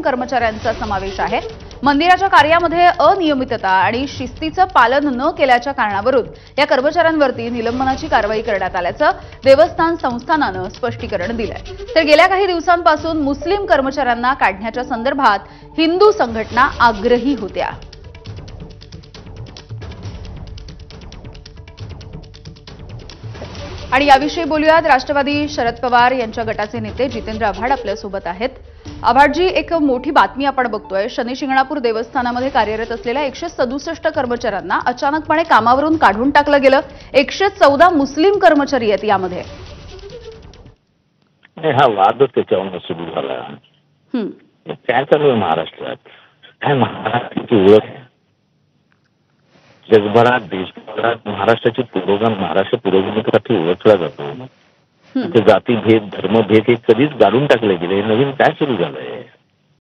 कर्मचाऱ्यांचा समावेश आहे। मंदिराच्या कार्यामध्ये अनियमितता आणि शिस्तीचं पालन न केल्याच्या कारणावरून या कर्मचाऱ्यांवरती निलंबनाची कारवाई करण्यात आल्याचं देवस्थान संस्थानानं स्पष्टीकरण दिलंय। तर गेल्या काही दिवसांपासून मुस्लिम कर्मचाऱ्यांना काढण्याच्या संदर्भात हिंदू संघटना आग्रही होत्या। आणि याविषयी बोलूयात। राष्ट्रवादी शरद पवार यांच्या गटाचे नेते जितेंद्र आव्हाड आपल्यासोबत आहेत। आव्हाडजी, एक मोठी बातमी आपण बघतोय। शनी शिंगणापूर देवस्थानामध्ये कार्यरत असलेल्या 167 कर्मचाऱ्यांना अचानकपणे कामावरून काढून टाकलं गेलं। 114 मुस्लिम कर्मचारी आहेत यामध्ये। हा वादच त्याच्यावर सुरू झाला। काय चालू आहे महाराष्ट्रात? काय महाराष्ट्राची ओळख आहे? जगभरात देशभरात महाराष्ट्राची महाराष्ट्र पुरोगामीसाठी ओळखला जातो। जातीभेद धर्मभेद हे कधीच गाडून टाकले गेले। नवीन काय सुरू झालंय?